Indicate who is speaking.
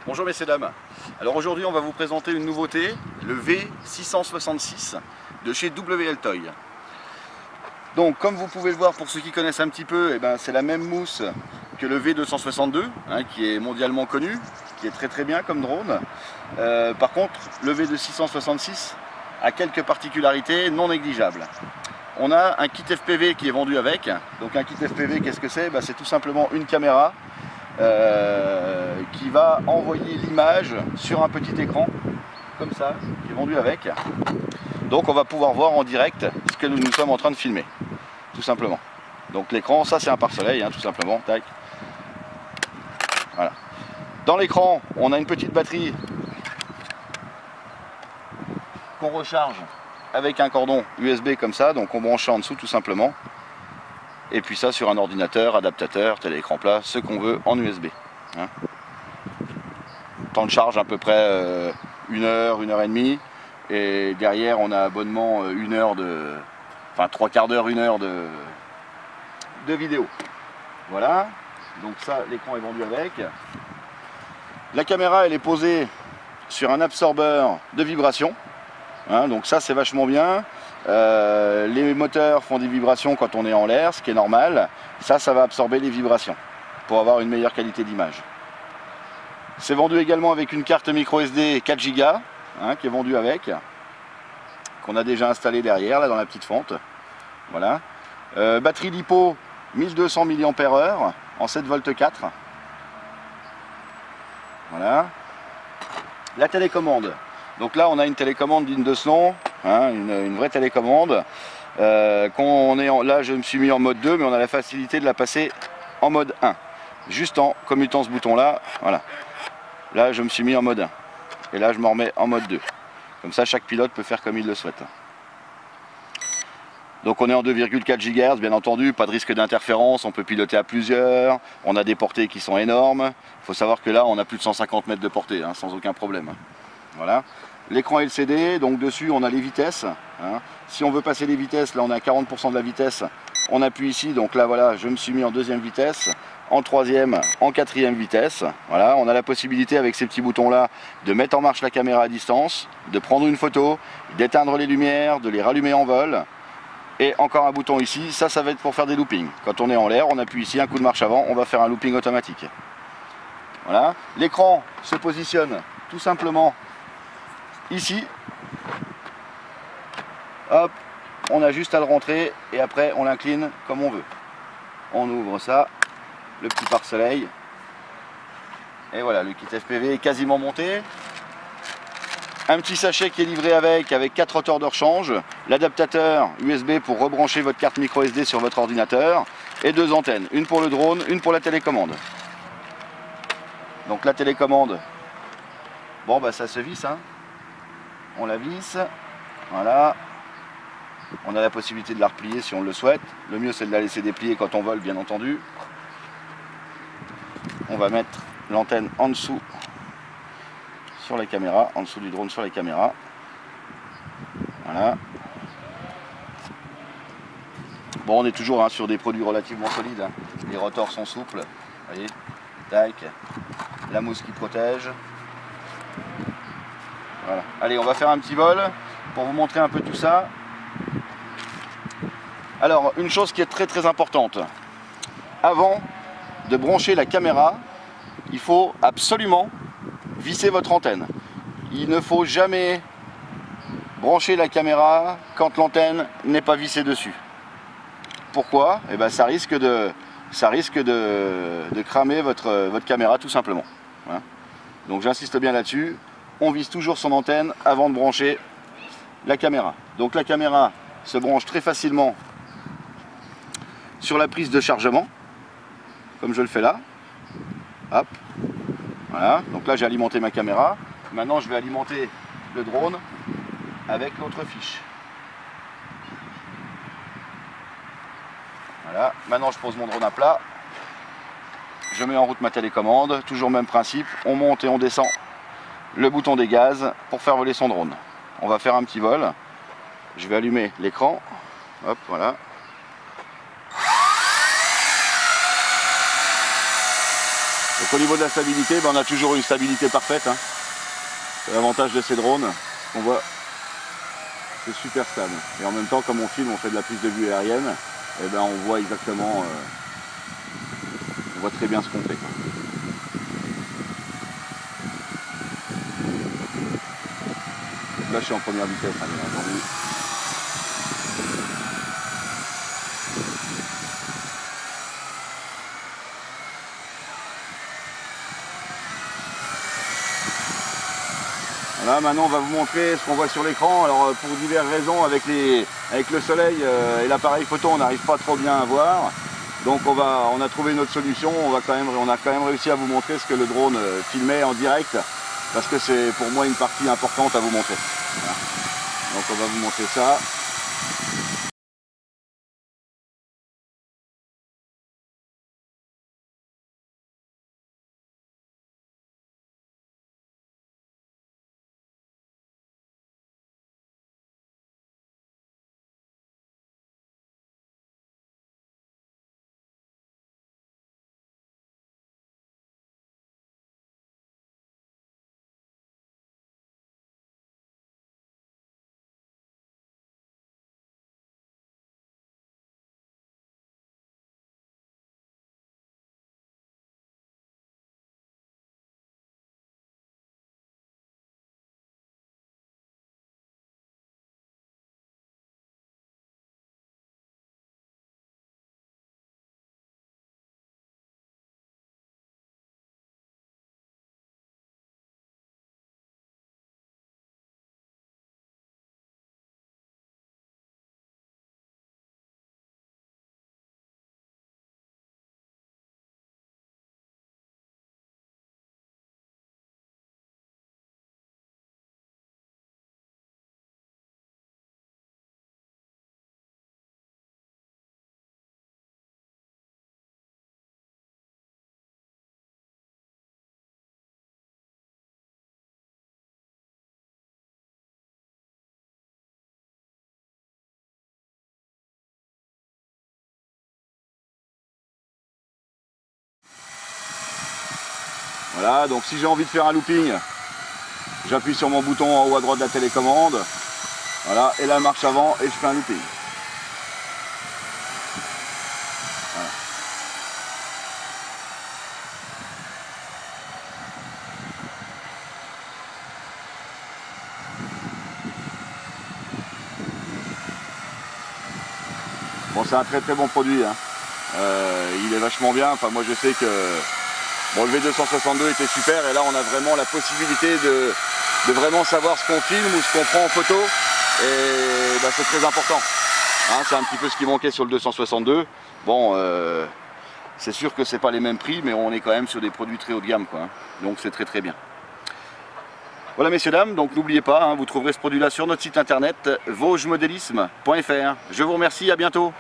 Speaker 1: Bonjour messieurs dames. Alors aujourd'hui on va vous présenter une nouveauté, le V666 de chez WL Toy. Donc comme vous pouvez le voir, pour ceux qui connaissent un petit peu, c'est la même mousse que le V262 qui est mondialement connu, qui est très bien comme drone. Par contre le V666 a quelques particularités non négligeables. On a un kit FPV qui est vendu avec. Donc un kit FPV, qu'est-ce que c'est? C'est tout simplement une caméra qui va envoyer l'image sur un petit écran comme ça, qui est vendu avec. Donc on va pouvoir voir en direct ce que nous sommes en train de filmer, tout simplement. Donc l'écran, ça c'est un pare-soleil, tout simplement. Tac. Voilà. Dans l'écran, on a une petite batterie qu'on recharge avec un cordon USB comme ça, donc on branche en dessous tout simplement. Et puis ça sur un ordinateur, adaptateur, téléécran plat, ce qu'on veut en USB. Temps de charge à peu près 1 heure, 1 heure et demie. Et derrière on a abonnement 1 heure de... Enfin 3/4 d'heure, 1 heure de vidéo. Voilà. Donc ça, l'écran est vendu avec. La caméra elle est posée sur un absorbeur de vibration. Donc ça c'est vachement bien. Les moteurs font des vibrations quand on est en l'air, ce qui est normal. Ça va absorber les vibrations pour avoir une meilleure qualité d'image. C'est vendu également avec une carte micro SD 4 Go qui est vendue avec, qu'on a déjà installé derrière là dans la petite fente. Voilà. Batterie LiPo 1200 mAh en 7,4 V. Voilà. La télécommande. Donc là on a une télécommande digne de ce nom, une vraie télécommande. Là je me suis mis en mode 2, mais on a la facilité de la passer en mode 1. Juste en commutant ce bouton là, voilà. Là je me suis mis en mode 1. Et là je me remets en mode 2. Comme ça chaque pilote peut faire comme il le souhaite. Donc on est en 2,4 GHz, bien entendu, pas de risque d'interférence, on peut piloter à plusieurs, on a des portées qui sont énormes. Il faut savoir que là on a plus de 150 mètres de portée, sans aucun problème. Voilà. L'écran LCD, donc dessus on a les vitesses. Si on veut passer les vitesses, là on est à 40% de la vitesse, on appuie ici, donc là voilà, je me suis mis en 2e vitesse, en 3e, en 4e vitesse. Voilà, on a la possibilité avec ces petits boutons là de mettre en marche la caméra à distance, de prendre une photo, d'éteindre les lumières, de les rallumer en vol. Et encore un bouton ici, ça va être pour faire des loopings. Quand on est en l'air, on appuie ici, un coup de marche avant, on va faire un looping automatique. Voilà, l'écran se positionne tout simplement ici. Hop, on a juste à le rentrer et après on l'incline comme on veut. On ouvre ça, le petit pare-soleil. Et voilà, le kit FPV est quasiment monté. Un petit sachet qui est livré avec 4 rotors de rechange, l'adaptateur USB pour rebrancher votre carte micro SD sur votre ordinateur et 2 antennes, une pour le drone, une pour la télécommande. Donc la télécommande, bon ça se visse, on la visse, voilà. On a la possibilité de la replier si on le souhaite. Le mieux c'est de la laisser déplier quand on vole, bien entendu. On va mettre l'antenne en dessous sur la caméra, en dessous du drone sur la caméra. Voilà. Bon, on est toujours sur des produits relativement solides. Les rotors sont souples. Vous voyez, tac. La mousse qui protège. Voilà. Allez, on va faire un petit vol pour vous montrer un peu tout ça. Alors, une chose qui est très importante. Avant de brancher la caméra, il faut absolument visser votre antenne. Il ne faut jamais brancher la caméra quand l'antenne n'est pas vissée dessus. Pourquoi? Ça risque de cramer votre caméra tout simplement. Voilà. Donc j'insiste bien là-dessus. On visse toujours son antenne avant de brancher la caméra. Donc la caméra se branche très facilement sur la prise de chargement, comme je le fais là. Hop. Voilà, donc là j'ai alimenté ma caméra. Maintenant je vais alimenter le drone avec l'autre fiche. Voilà, maintenant je pose mon drone à plat. Je mets en route ma télécommande, toujours le même principe, on monte et on descend le bouton des gaz pour faire voler son drone. On va faire un petit vol. Je vais allumer l'écran. Hop, voilà. Donc au niveau de la stabilité, ben, on a toujours une stabilité parfaite. Hein. C'est l'avantage de ces drones. On voit, c'est super stable. Et en même temps, comme on filme, on fait de la prise de vue aérienne, et ben on voit exactement, on voit très bien ce qu'on fait. Là, je suis en première vitesse, hein, bien entendu. Voilà, maintenant on va vous montrer ce qu'on voit sur l'écran. Alors pour diverses raisons, avec le soleil et l'appareil photo, on n'arrive pas trop bien à voir. Donc on a trouvé une autre solution. On a quand même réussi à vous montrer ce que le drone filmait en direct, parce que c'est pour moi une partie importante à vous montrer. Voilà. Donc on va vous montrer ça. Voilà, donc si j'ai envie de faire un looping, j'appuie sur mon bouton en haut à droite de la télécommande. Voilà, et la marche avant et je fais un looping. Voilà. Bon, c'est un très très bon produit. Hein. Il est vachement bien. Enfin, moi je sais que bon, le V262 était super et là on a vraiment la possibilité de vraiment savoir ce qu'on filme ou ce qu'on prend en photo. Et bah, c'est très important. Hein, c'est un petit peu ce qui manquait sur le 262. Bon, c'est sûr que c'est pas les mêmes prix, mais on est quand même sur des produits très haut de gamme, quoi, hein. Donc c'est très très bien. Voilà messieurs dames, donc n'oubliez pas, hein, vous trouverez ce produit là sur notre site internet vosgesmodélisme.fr. Je vous remercie, à bientôt.